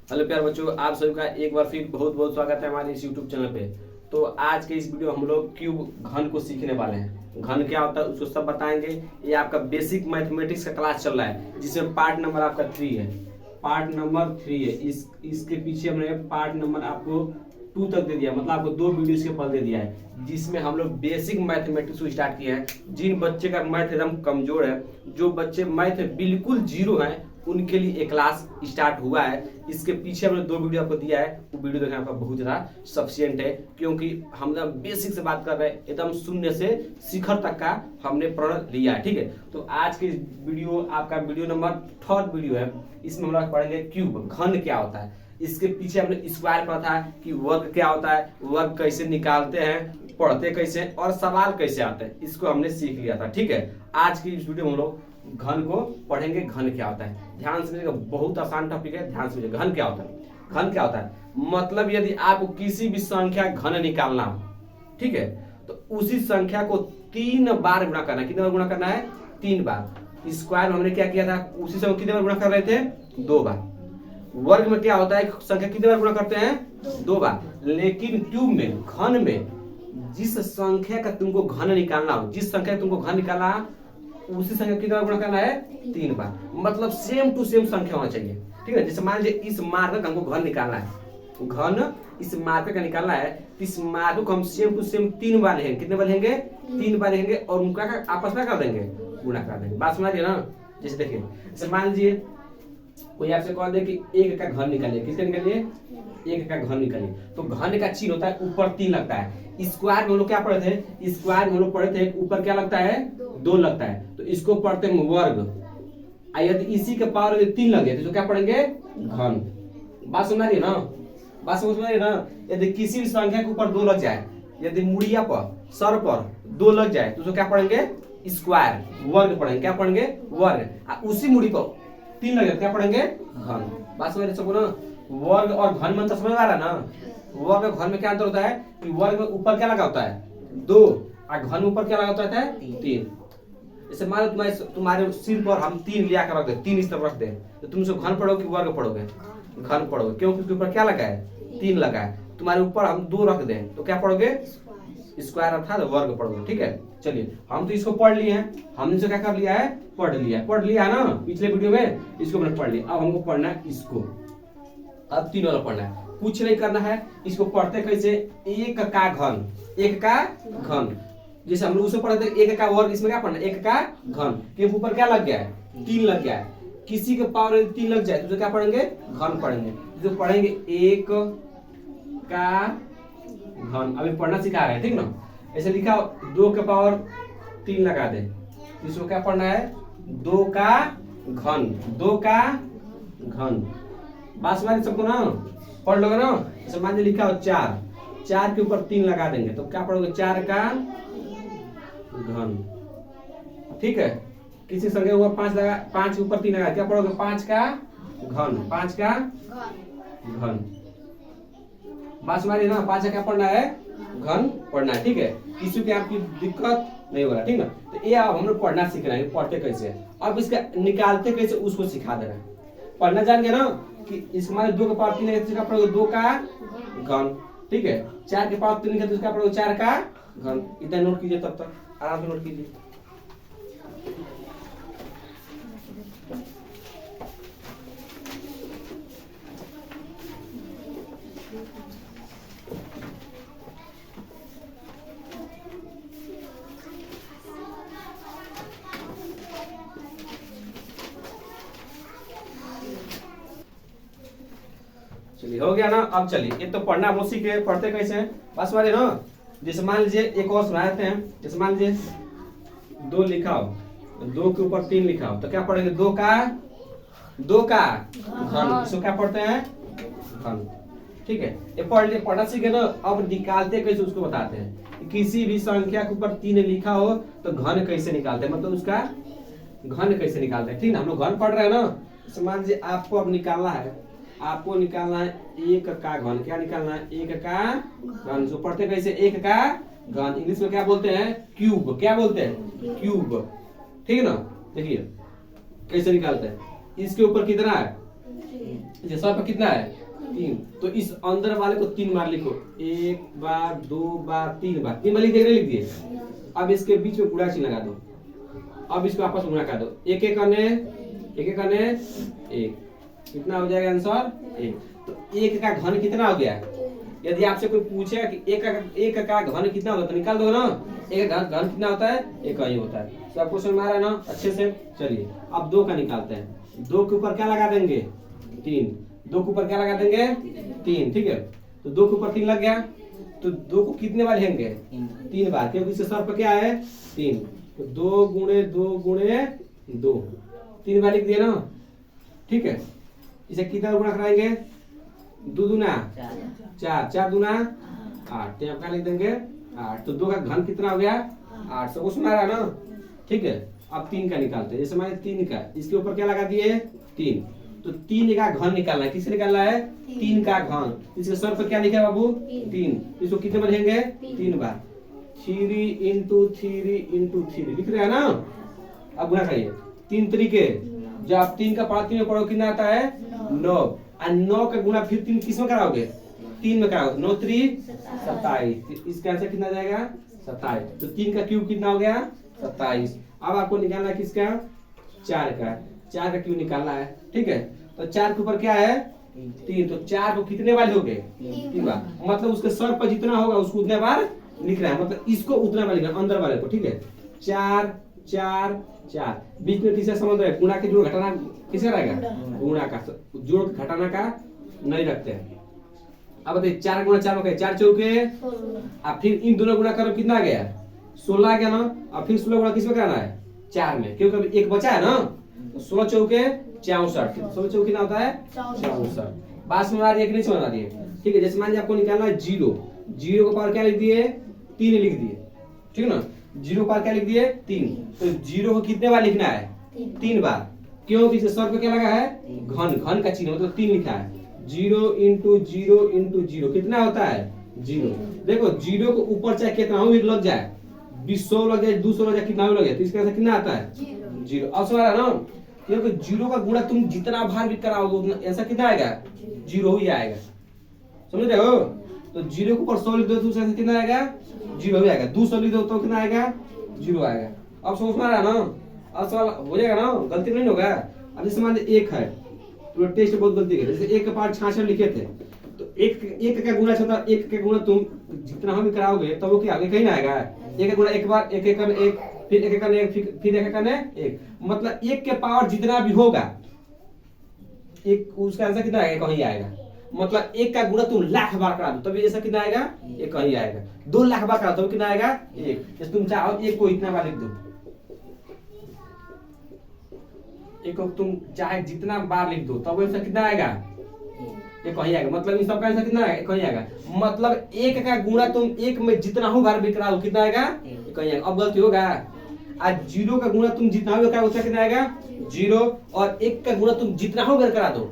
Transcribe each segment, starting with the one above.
Hello प्यार बच्चों, आप सभी का एक बार फिर बहुत बहुत स्वागत है हमारे इस यूट्यूब चैनल पे। तो आज के इस वीडियो में हम लोग क्यूब घन को सीखने वाले हैं। घन क्या होता है उसको सब बताएंगे। ये आपका बेसिक मैथमेटिक्स का क्लास चल रहा है जिसमें पार्ट नंबर आपका 3 है। पार्ट नंबर 3 है। इसके पीछे हमने पार्ट नंबर आपको 2 तक दे दिया, मतलब आपको 2 वीडियो के पल दे दिया है जिसमें हम लोग बेसिक मैथमेटिक्स को स्टार्ट किया है। जिन बच्चे का मैथ एकदम कमजोर है, जो बच्चे मैथ बिल्कुल जीरो है, उनके लिए एक क्लास स्टार्ट हुआ है। इसके पीछे हमने 2 वीडियो आपको दिया है, वो वीडियो देखना आपका बहुत ज्यादा सफिशिएंट है, क्योंकि हम बेसिक से बात कर रहे हैं, एकदम शून्य से शिखर तक का हमने प्रण लिया है। ठीक है, तो आज की वीडियो आपका वीडियो नंबर 3rd वीडियो है। इसमें हम लोग पढ़ेंगे क्यूब घन क्या होता है। इसके पीछे हमने स्क्वायर पढ़ा था कि वर्ग क्या होता है, वर्ग कैसे निकालते हैं, पढ़ते कैसे हैं और सवाल कैसे आते हैं, इसको हमने सीख लिया था। ठीक है, आज की इस वीडियो में हम लोग घन को पढ़ेंगे। घन क्या होता है, ध्यान से समझिएगा, बहुत आसान टॉपिक है, ध्यान से समझिएगा। घन क्या होता है? घन क्या होता है मतलब यदि आपको किसी भी संख्या घन निकालना हो, ठीक है, तो उसी संख्या को 3 बार गुणा करना है। कितने बार गुणा करना है? 3 बार। स्क्वायर में हमने क्या किया था, उसी से कितने बार गुणा कर रहे थे? 2 बार। वर्ग में क्या होता है, संख्या कितने बार गुणा करते हैं? 2 बार। लेकिन क्यूब में, घन में, जिस संख्या का तुमको घन निकालना हो, जिस संख्या का तुमको घन निकालना है, उसी संख्या कितने बार गुणा करना है? 3 बार। मतलब सेम टू सेम संख्या होना चाहिए। ठीक है, जैसे मान लीजिए इस मार्क का हमको घन निकालना है, घन इस मार्क का निकालना है, इस मार्क को हम सेम टू सेम 3 बार लेंगे। कितने बार लेंगे? 3 बार लेंगे और उनका आपस में कर देंगे, गुणा कर देंगे। बात समझ रही है ना? जैसे देखिए, जैसे मान लीजिए कोई आपसे कह दे कि 1 का घन निकालिए। किसका निकालिए? 1 का घन निकालिए। तो घन का चिन्ह होता है ऊपर 3 लगता है। स्क्वायर में हम लोग क्या पढ़े थे? स्क्वायर में हम लोग पढ़े थे ऊपर क्या लगता है? 2 लगता है। तो इसको पढ़ते हैं वर्ग। यदि इसी के पावर यदि 3 लगे तो क्या पढ़ेंगे? घन। बात समझ रही है ना? बात समझ में आ रही है ना? यदि किसी भी संख्या के ऊपर 2 लग जाए, यदि मुड़िया पर, सर पर 2 लग जाए तो उसको क्या पढ़ेंगे? स्क्वायर, वर्ग पढ़ेंगे। क्या पढ़ेंगे? वर्ग। उसी मुड़ी पर 3 लगे क्या पढ़ेंगे? घन। बात समझ रहे सबको ना? वर्ग और घन में अंतर समझ में आ रहा है ना? वर्ग और घन में क्या अंतर होता है कि वर्ग में ऊपर क्या लगा होता है? 2 और घन में ऊपर क्या लगा होता है? 3। जैसे मान लो तुम्हारे सिर पर हम 3 लिया कर रख दे, 3 इस तरफ रख दे, तो तुम उसको घन पढ़ोगे कि वर्ग पढ़ोगे? घन पढ़ोगे, क्योंकि उसके ऊपर क्या लगा है? 3 लगा है। तुम्हारे ऊपर हम 2 रख दें तो क्या पढ़ोगे? स्क्वायर अर्थात वर्ग पढ़ोगे। ठीक है, चलिए हम तो इसको पढ़ लिए हैं, हमने जो क्या कर लिया है? पढ़ लिया है ना पिछले वीडियो में, इसको हमने पढ़ लिया। अब हमको पढ़ना है इसको, अब 3 वाला पढ़ना है, कुछ नहीं करना है। इसको पढ़ते कैसे? 1 का घन, 1 का घन। जैसे हम लोग उसे पढ़े थे 1 का वर्ग, इसमें क्या पढ़ना है? 1 का घन के ऊपर क्या लग गया है? 3 लग गया है। किसी के पावर यदि 3 लग जाए तो क्या पढ़ेंगे? घन पढ़ेंगे। जो पढ़ेंगे 1 का घन, अभी पढ़ना सिखा रहे हैं, ठीक ना? ऐसे लिखा 2 के पावर 3 लगा दे, इसको क्या पढ़ना है? 2 का घन, 2 का घन। बात समझ सबको ना? पढ़ लोगे ना? जैसे मान लीजिए लिखा हो 4, 4 के ऊपर 3 लगा देंगे तो क्या पढ़ोगे? 4 का घन। ठीक है, किसी संख्या के ऊपर 5 लगा, 5 के ऊपर 3 लगा, क्या पढ़ोगे? 5 का घन, 5 का घन। बात समझ रही ना? 5 का क्या पढ़ना है? घन पढ़ना है। ठीक है, किसी की आपकी दिक्कत नहीं होगा, ठीक ना? तो ये अब हम लोग पढ़ना सीख रहे हैं, पढ़ते कैसे, अब इसका निकालते कैसे उसको सिखा दे रहे हैं। पढ़ना जान गए ना कि इसमें 2 के पावर 3 है तो इसका पढ़ोगे 2 का घन। ठीक है, 4 के पावर 3 है तो इसका पढ़ोगे 4 का घन। इतना नोट कीजिए, तब तक आराम से नोट कीजिए। चलिए हो गया ना? अब चलिए, ये तो पढ़ना हम लोग सीख गए, पढ़ते कैसे हैं बस वाले ना? जैसे मान लीजिए एक और सुनाते हैं, जैसे मान लीजिए 2 लिखा हो, 2 के ऊपर 3 लिखा हो तो क्या पढ़ेंगे? 2 का घन। इसको क्या पढ़ते हैं? घन। ठीक है, ये पढ़ लिए, पढ़ना सीखे ना? अब निकालते कैसे उसको बताते हैं। किसी भी संख्या के ऊपर 3 लिखा हो तो घन कैसे निकालते हैं, मतलब उसका घन कैसे निकालते हैं। ठीक ना? हम लोग घन पढ़ रहे हैं ना? जैसे मान लीजिए आपको अब निकालना है, आपको निकालना है 1 का घन। क्या निकालना है? 1 का घन। जो पढ़ते कैसे? 1 का घन। इंग्लिश में क्या बोलते हैं? क्यूब। क्या बोलते हैं? क्यूब। ठीक है ना? देखिए कैसे निकालते हैं। इसके ऊपर कितना है? ये सौ पे कितना है 3। तो इस अंदर वाले को 3 बार लिखो, 1 बार 2 बार 3 बार, 3 बार लिख दिए। अब इसके बीच में गुणा चिन्ह लगा दो, अब इसको आपस में गुणा कर दो, एक एक करने 1 कितना हो जाएगा आंसर 1। तो 1 का घन कितना हो गया? यदि आपसे कोई पूछेगा कि 1 का घन कितना होता है तो निकाल दो ना, 1 का घन कितना होता है 1 ही होता है। सब क्वेश्चन में आ रहा है ना अच्छे से। चलिए अब 2 का निकालते हैं। 2 के ऊपर क्या लगा देंगे 3, 2 के ऊपर क्या लगा देंगे 3, ठीक है। तो 2 के ऊपर 3 लग गया, तो 2 को कितने बार लिखेंगे 3 बार, क्योंकि इसके सर पर क्या है 3। तो 2 गुणे 2 गुणे 2, 3 बार लिख दिए ना, ठीक है। इसे कितना गुणा कराएंगे 2 दूना 4, 4 दूना 8, तो यहाँ क्या लिख देंगे 8। तो 2 का घन कितना हो गया 8। सबको सुना रहा है ना, ठीक है। अब 3 का निकालते हैं। जैसे हमारे 3 का, इसके ऊपर क्या लगा दिए 3, तो 3 का घन निकालना है। किसे निकालना है 3 का घन। इसके सर पर क्या लिखा है बाबू 3, इसको कितने बार लिखेंगे 3 बार। 3 इंटू 3 लिख रहे हैं ना। अब गुणा करिए 3 तरीके, जब आप 3 का पाँच 3 में पढ़ो कितना आता है 9, और 9 का गुणा फिर 3 किस में कराओगे 3 में कराओगे, 9 3 27। इसका आंसर कितना जाएगा 27। तो 3 का क्यूब कितना हो गया 27। अब आपको निकालना है किसका 4 का क्यूब निकालना है, ठीक है। तो 4 के ऊपर क्या है 3, तो 4 को कितने बार लिखोगे 3 बार। मतलब उसके सर पर जितना होगा उसको उतने बार लिख रहा है, मतलब इसको उतना बार लिखना अंदर वाले को, ठीक है। 4 4 4, बीच में किसका संबंध है गुणा के जोड़ घटाना किसका रहेगा गुणा का, जोड़ घटाना का नहीं रखते हैं। अब बताइए 4 गुणा 4 में 4 चौके, अब फिर इन दोनों गुणा करो कितना आ गया 16 आ गया ना। अब फिर 16 गुणा किस में करना है 4 में, क्योंकि अभी 1 बचा है ना। तो 16 चौके 64, 16 चौके कितना होता है 64। बात समझ आ रही है कि नहीं समझ आ रही है, ठीक है। जैसे मान लीजिए आपको निकालना है 0 का पावर क्या लिख दिए 3 लिख दिए, ठीक है ना। 0 का पावर क्या लिख दिए 3, तो 0 को कितने बार लिखना है 3 बार, क्योंकि इसके सर पे क्या लगा है घन का चिन्ह, मतलब 3 लिखा है। 0 इंटू 0 कितना होता है 0। देखो 0 को ऊपर चाहे कितना हो लग जाए, 100 लग जाए 200 लग जाए कितना लग जाए, तो इसका कितना आता है 0। अब समझ रहा है ना, क्योंकि 0 का गुणा तुम जितना भार भी कराओगे ऐसा कितना आएगा 0 ही आएगा, समझ रहे हो। तो 0 के ऊपर 100 लिख दो तो उसका कितना आएगा 0 ही आएगा। 200 लिख दो तो कितना आएगा 0 आएगा। अब समझ में आ रहा है ना, अब सवाल हो जाएगा ना, गलती नहीं होगा। अब जैसे मान लीजिए 1 है, तो टेस्ट बहुत गलती है। जैसे 1 का पार्ट 66 लिखे थे, तो 1 का गुणा छता 1 का गुणा तुम जितना हम भी कराओगे तब वो क्या आगे कहीं ना आएगा। 1 का गुणा एक बार 1 1 करने 1, फिर 1 1 करने 1, फिर 1 1 करने 1, मतलब 1 के पावर जितना भी होगा एक उसका आंसर कितना आएगा कहीं आएगा। मतलब 1 का गुणा तुम लाख बार करा दो तभी ऐसा कितना आएगा 1 कहीं आएगा। 2 लाख बार करा दो कितना आएगा 1। जैसे तुम चाहो 1 को इतना बार लिख दो, 1 को तुम चाहे जितना बार लिख दो तब ऐसा कितना आएगा 1 कहीं आएगा। मतलब इन सब का आंसर कितना आएगा कहीं आएगा। मतलब 1 का गुणा तुम 1 में जितना हो बार भी कराओ कितना आएगा कहीं आएगा। अब गलती होगा, आज 0 का गुणा तुम जितना हो कराओ उसका कितना आएगा 0, और 1 का गुणा तुम जितना हो बार करा दो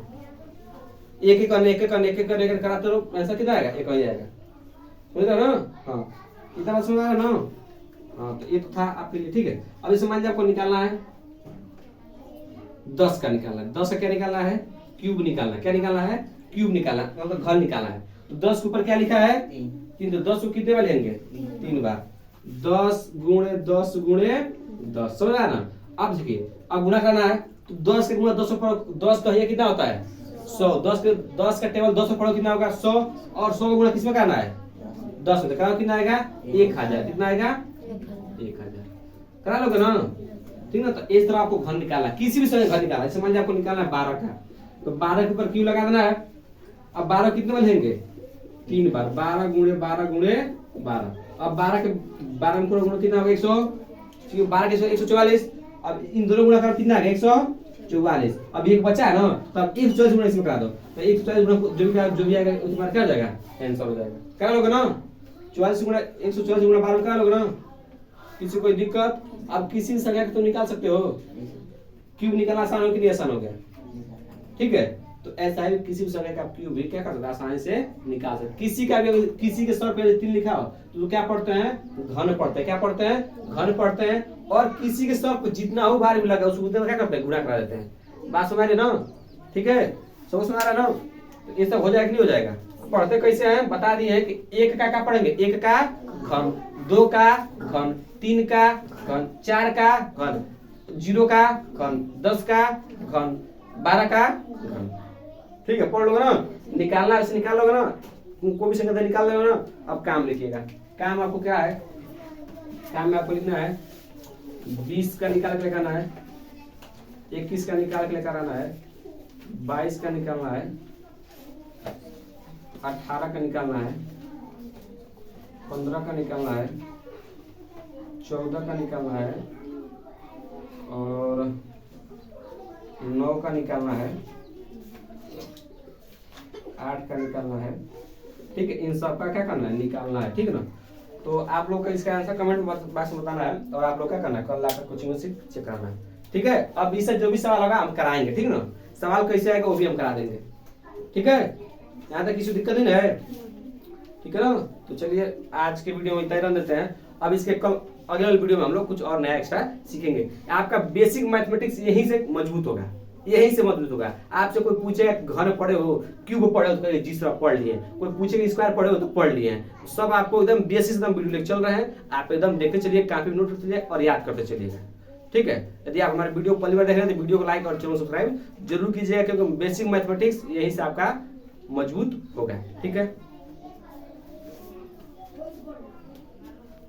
1 1 करने 1 1 करने 1 1 करने कराते रहो ऐसा कितना आएगा 1 कहीं आएगा, समझ रहे हो ना। हाँ इतना बात समझ आ रहा है ना। हाँ तो ये तो था आपके लिए, ठीक है। अब इसे मान लीजिए आपको निकालना है 10 का निकालना है। 10 का क्या निकालना है क्यूब निकालना है। क्या निकालना है क्यूब निकालना, मतलब घन निकालना है। तो 10 के ऊपर क्या लिखा है 3, तो 10 को कितने बार लेंगे 3 बार। 10 गुणे 10 गुणे 10, समझ आया ना। अब देखिए अब गुणा करना है, तो 10 के गुणा 200 पढ़ो, 10 का ये कितना होता है 100। 10 का टेबल 200 पढ़ो कितना होगा 100, और 100 का गुणा किसमें करना है 10 में, करा कितना आएगा 1000। कितना आएगा 1000, करा लोगे ना, ठीक ना। तो इस तरह आपको घन निकालना, किसी भी समय घन निकालना। जैसे मान लीजिए आपको निकालना है 12 का, तो 12 के ऊपर क्यों लगा देना है। अब 12 कितने बार लेंगे 3 बार, 12 गुणे 12 गुणे 12। अब 12 में गुणा कितना होगा 100, 12 के 144। अब इन दोनों गुणा करो कितना आ गया 144। अब एक बचा है ना, तो अब 144 गुणा इसमें करा दो, तो 144 गुणा जो भी आएगा उसमें क्या हो जाएगा आंसर हो जाएगा। करा लोगे ना 44 गुणा 144 गुणा 12 करा लोगे ना, किसी कोई दिक्कत। अब किसी संख्या को तो निकाल सकते हो, क्यूब निकालना आसान हो कि नहीं आसान हो गया, ठीक है। तो ऐसा ही किसी भी संख्या का क्यूब भी क्या कर सकते आसानी से निकाल सकते। किसी का भी किसी के सर पे 3 लिखा हो तो क्या पढ़ते हैं घन पढ़ते हैं, क्या पढ़ते हैं घन पढ़ते हैं। और किसी के सर पे जितना हो भार भी लगा उसको क्या करते हैं गुणा करा देते हैं। बात समझ रहे ना, ठीक है। समझ में आ रहा है ना? तो ये सब हो जाएगा कि नहीं हो जाएगा? पढ़ते कैसे हैं बता दिए कि एक का क्या पढ़ेंगे, एक का घन, दो का घन, तीन का घन, चार का घन, 0 का घन, 10 का घन, 12 का घन। ठीक है, पढ़ लोगे ना? निकालना ऐसे निकाल लोगे ना, कोई भी संख्या निकाल लोगे ना। अब काम लिखिएगा। काम आपको क्या है, काम में आपको लिखना है 20 का निकाल के लेकर आना है, 21 का निकाल के लेकर आना है, 22 का निकालना है, 18 का निकालना है, 15 का निकालना है, 14 का निकालना है और 9 का निकालना है, 8 का निकालना है। ठीक है, इन सब का क्या करना है, निकालना है। ठीक है ना? तो आप लोग का इसका आंसर कमेंट बॉक्स में बताना है और आप लोग क्या करना है, कल आकर कोचिंग में चेक करना है। ठीक है, अब इससे जो भी सवाल होगा हम कराएंगे। ठीक है ना? सवाल कैसे आएगा वो भी हम करा देंगे। ठीक है, यहाँ तक किसी दिक्कत नहीं है? ठीक है ना? तो चलिए आज के वीडियो में इतना ही रहने देते हैं। अब इसके कल अगले वीडियो में हम लोग कुछ और नया एक्स्ट्रा सीखेंगे। आपका बेसिक मैथमेटिक्स यहीं से मजबूत होगा, यहीं से मजबूत होगा। आपसे कोई पूछेगा घन पढ़े हो, क्यूब पढ़े हो तो जिस तरह पढ़ लिए, कोई पूछेगा स्क्वायर पढ़े हो तो पढ़ लिए। सब आपको एकदम बेसिक एकदम वीडियो लेक्चर चल रहे हैं, आप एकदम देखते चलिए, काफी नोट करते चलिए और याद करते चलिएगा। ठीक है, यदि आप हमारे वीडियो पहली बार देख रहे हैं तो वीडियो को लाइक और चैनल सब्सक्राइब जरूर कीजिएगा, क्योंकि बेसिक मैथमेटिक्स यहीं से आपका मजबूत होगा। ठीक है।